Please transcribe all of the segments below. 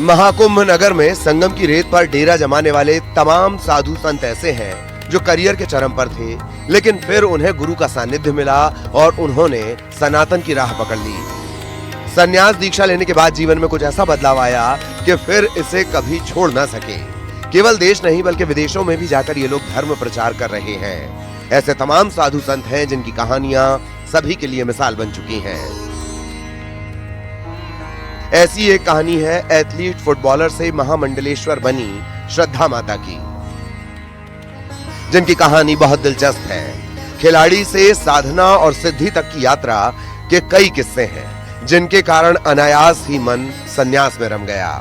महाकुंभ नगर में संगम की रेत पर डेरा जमाने वाले तमाम साधु संत ऐसे हैं जो करियर के चरम पर थे, लेकिन फिर उन्हें गुरु का सानिध्य मिला और उन्होंने सनातन की राह पकड़ ली। संन्यास दीक्षा लेने के बाद जीवन में कुछ ऐसा बदलाव आया कि फिर इसे कभी छोड़ ना सके। केवल देश नहीं बल्कि विदेशों में भी जाकर ये लोग धर्म प्रचार कर रहे हैं। ऐसे तमाम साधु संत हैं जिनकी कहानियां सभी के लिए मिसाल बन चुकी हैं। ऐसी एक कहानी है एथलीट फुटबॉलर से महामंडलेश्वर बनी श्रद्धा माता की, जिनकी कहानी बहुत दिलचस्प है। खिलाड़ी से साधना और सिद्धि तक की यात्रा के कई किस्से हैं, जिनके कारण अनायास ही मन संन्यास में रम गया।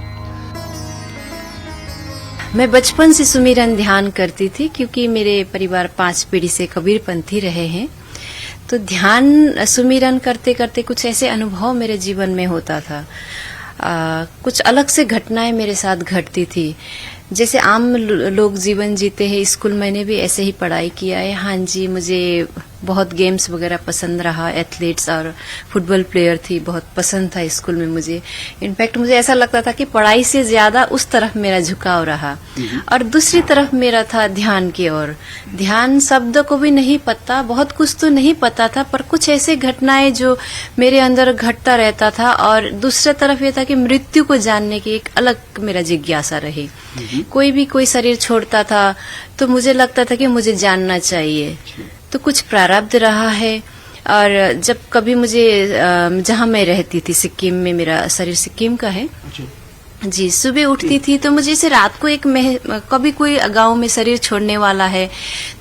मैं बचपन से सुमिरन ध्यान करती थी, क्योंकि मेरे परिवार 5 पीढ़ी से कबीरपंथी रहे हैं। तो ध्यान सुमिरन करते करते कुछ ऐसे अनुभव मेरे जीवन में होता था। कुछ अलग से घटनाएं मेरे साथ घटती थी। जैसे आम लोग जीवन जीते हैं, स्कूल मैंने भी ऐसे ही पढ़ाई किया है। हाँ जी, मुझे बहुत गेम्स वगैरह पसंद रहा, एथलीट्स और फुटबॉल प्लेयर थी, बहुत पसंद था स्कूल में मुझे। इनफैक्ट मुझे ऐसा लगता था कि पढ़ाई से ज्यादा उस तरफ मेरा झुकाव रहा। और दूसरी तरफ मेरा था ध्यान की ओर। ध्यान शब्द को भी नहीं पता, बहुत कुछ तो नहीं पता था, पर कुछ ऐसे घटनाएं जो मेरे अंदर घटता रहता था। और दूसरी तरफ ये था कि मृत्यु को जानने की एक अलग मेरा जिज्ञासा रही। कोई शरीर छोड़ता था तो मुझे लगता था कि मुझे जानना चाहिए। तो कुछ प्रारब्ध रहा है। और जब कभी मुझे जहां मैं रहती थी सिक्किम में, मेरा शरीर सिक्किम का है जी, सुबह उठती थी तो मुझे इसे रात को कभी कोई गांव में शरीर छोड़ने वाला है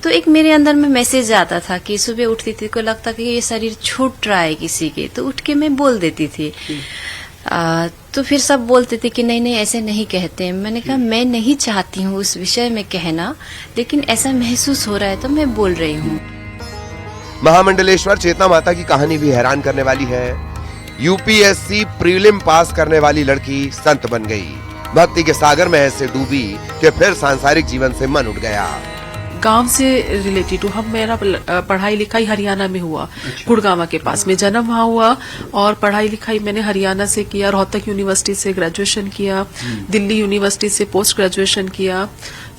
तो एक मेरे अंदर में मैसेज आता था कि सुबह उठती थी को लगता कि ये शरीर छूट रहा है किसी के, तो उठ के मैं बोल देती थी। तो फिर सब बोलते थे कि नहीं ऐसे नहीं कहते। मैंने कहा मैं नहीं चाहती हूँ उस विषय में कहना, लेकिन ऐसा महसूस हो रहा है तो मैं बोल रही हूँ। महामंडलेश्वर चेतना माता की कहानी भी हैरान करने वाली है। यूपीएससी प्रीलिम पास करने वाली लड़की संत बन गई। भक्ति के सागर में ऐसे डूबी कि फिर सांसारिक जीवन से मन उठ गया। गांव से रिलेटेड हूँ। मेरा पढ़ाई लिखाई हरियाणा में हुआ। गुड़गांव के पास में जन्म वहाँ हुआ और पढ़ाई लिखाई मैंने हरियाणा से किया। रोहतक यूनिवर्सिटी से ग्रेजुएशन किया, दिल्ली यूनिवर्सिटी से पोस्ट ग्रेजुएशन किया।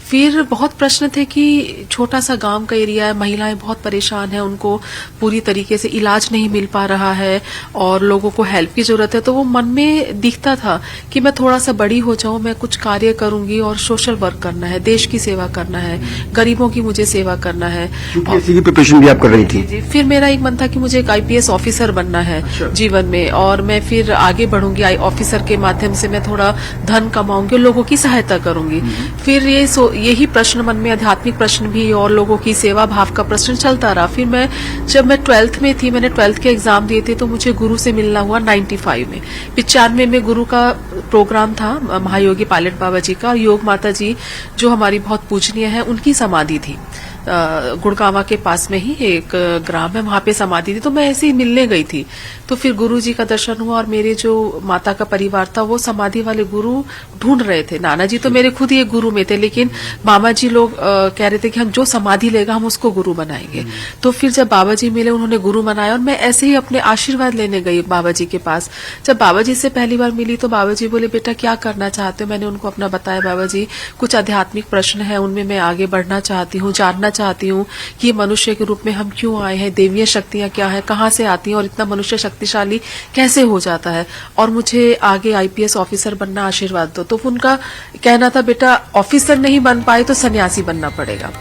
फिर बहुत प्रश्न थे कि छोटा सा गांव का एरिया है, महिलाएं बहुत परेशान हैं, उनको पूरी तरीके से इलाज नहीं मिल पा रहा है और लोगों को हेल्प की जरूरत है। तो वो मन में दिखता था कि मैं थोड़ा सा बड़ी हो जाऊं, मैं कुछ कार्य करूंगी और सोशल वर्क करना है, देश की सेवा करना है, गरीबों की मुझे सेवा करना है। यूपीएससी की प्रिपरेशन भी आप कर रही थी? फिर मेरा एक मन था कि मुझे एक आईपीएस ऑफिसर बनना है जीवन में, और मैं फिर आगे बढ़ूंगी। ऑफिसर के माध्यम से मैं थोड़ा धन कमाऊंगी और लोगों की सहायता करूंगी। फिर यही प्रश्न मन में, आध्यात्मिक प्रश्न भी और लोगों की सेवा भाव का प्रश्न चलता रहा। फिर जब मैं 12th में थी, मैंने 12th के एग्जाम दिए थे, तो मुझे गुरु से मिलना हुआ 95 में। 95 में गुरु का प्रोग्राम था महायोगी पायलट बाबा जी का। योग माता जी जो हमारी बहुत पूजनीय है, उनकी समाधि थी गुड़गांव के पास में ही एक ग्राम है, वहां पे समाधि थी। तो मैं ऐसे ही मिलने गई थी, तो फिर गुरु जी का दर्शन हुआ और मेरे जो माता का परिवार था वो समाधि वाले गुरु ढूंढ रहे थे। नाना जी तो मेरे खुद ही एक गुरु में थे, लेकिन मामा जी लोग कह रहे थे कि हम जो समाधि लेगा हम उसको गुरु बनाएंगे। तो फिर जब बाबा जी मिले, उन्होंने गुरु बनाया और मैं ऐसे ही अपने आशीर्वाद लेने गई बाबा जी के पास। जब बाबा जी से पहली बार मिली तो बाबा जी बोले, बेटा क्या करना चाहते हो? मैंने उनको अपना बताया, बाबा जी कुछ आध्यात्मिक प्रश्न है, उनमें मैं आगे बढ़ना चाहती हूँ, जानना चाहती हूँ कि मनुष्य के रूप में हम क्यों आए हैं, देवीय शक्तियां क्या है, कहाँ से आती हैं और इतना मनुष्य शक्तिशाली कैसे हो जाता है, और मुझे आगे आईपीएस ऑफिसर बनना आशीर्वाद दो। तो उनका कहना था, बेटा ऑफिसर नहीं बन पाए तो सन्यासी बनना पड़ेगा।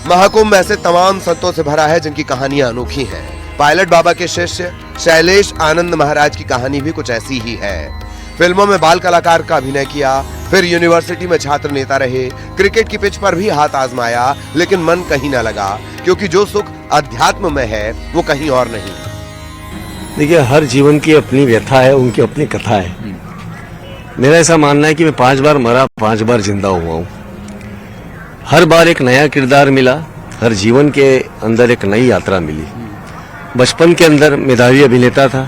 महाकुंभ ऐसे तमाम संतों से भरा है जिनकी कहानियां अनोखी हैं। पायलट बाबा के शिष्य शैलेश आनंद महाराज की कहानी भी कुछ ऐसी ही है। फिल्मों में बाल कलाकार का अभिनय किया, फिर यूनिवर्सिटी में छात्र नेता रहे, क्रिकेट की पिच पर भी हाथ आजमाया, लेकिन मन कहीं न लगा, क्योंकि जो सुख अध्यात्म में है वो कहीं और नहीं। देखिए, हर जीवन की अपनी व्यथा है, उनकी अपनी कथा है। मेरा ऐसा मानना है कि मैं 5 बार मरा, 5 बार जिंदा हुआ हूँ। हर बार एक नया किरदार मिला, हर जीवन के अंदर एक नई यात्रा मिली। बचपन के अंदर मेधावी अभिनेता था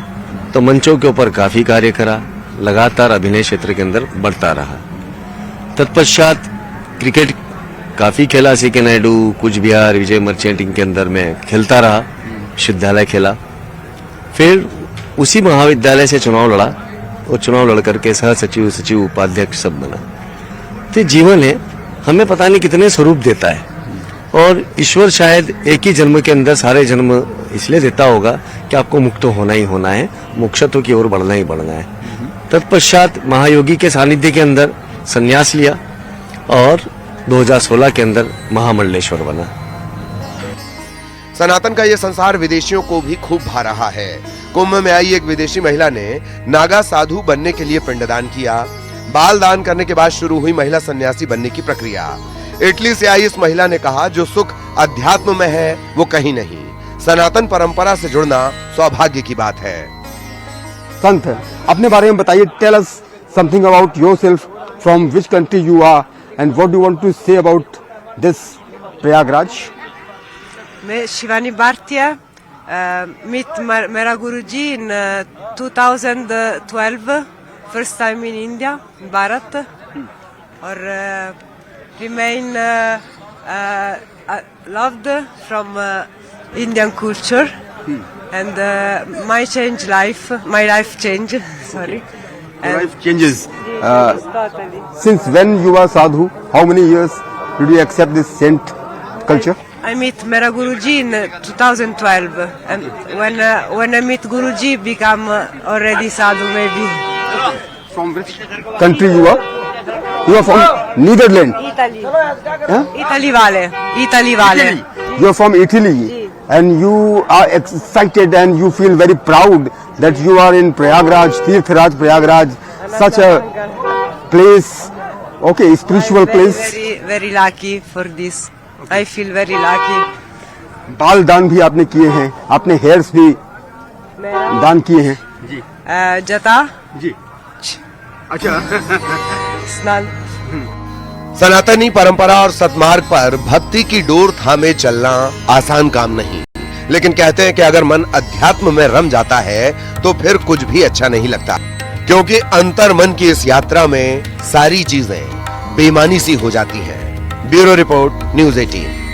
तो मंचों के ऊपर काफी कार्य करा, लगातार अभिनय क्षेत्र के अंदर बढ़ता रहा। तत्पश्चात क्रिकेट काफी खेला, सीके नायडू, कुछ बिहार, विजय मर्चेंटिंग के अंदर मैं खेलता रहा, विश्वविद्यालय खेला। फिर उसी महाविद्यालय से चुनाव लड़ा और चुनाव लड़कर के सह सचिव, सचिव, उपाध्यक्ष सब बना। तो जीवन है, हमें पता नहीं कितने स्वरूप देता है, और ईश्वर शायद एक ही जन्म के अंदर सारे जन्म इसलिए देता होगा कि आपको मुक्त होना ही होना है, मोक्षत्व की ओर बढ़ना ही बढ़ना है। तत्पश्चात महायोगी के सानिध्य के अंदर संन्यास लिया और 2016 के अंदर महामंडलेश्वर बना। सनातन का ये संसार विदेशियों को भी खूब भा रहा है। कुंभ में आई एक विदेशी महिला ने नागा साधु बनने के लिए पिंडदान किया। बाल दान करने के बाद शुरू हुई महिला सन्यासी बनने की प्रक्रिया। इटली से आई इस महिला ने कहा, जो सुख अध्यात्म में है वो कहीं नहीं। सनातन परंपरा से जुड़ना सौभाग्य की बात है। संत, अपने बारे में बताइए। Tell us something about yourself, from which country you are and what do want to say about this Prayagraj. मैं शिवानी भारतीय, meet मेरा गुरुजी in 2012, first time in India, Bharat, और remain loved from Indian culture and my life change, sorry. Your life changes. Totally. Since when you are sadhu, how many years did you accept this saint culture? I meet Mera Guruji in 2012, and when I meet Guruji, become already sadhu maybe. From which country you are? You are from Netherlands. Italy. Huh? Italy vale. You are from Italy, and you are excited and you feel very proud that you are in Prayagraj, Tirthraj Prayagraj, such a place. Okay, spiritual place. Very, very lucky for this. I feel very lucky. बाल दान भी आपने किए हैं, आपने hairs भी दान किए हैं। जता जी, अच्छा। स्नान। सनातनी परंपरा और सतमार्ग पर भक्ति की डोर थामे चलना आसान काम नहीं, लेकिन कहते हैं कि अगर मन अध्यात्म में रम जाता है तो फिर कुछ भी अच्छा नहीं लगता, क्योंकि अंतर मन की इस यात्रा में सारी चीजें बेमानी सी हो जाती हैं। Bureau report, news 18।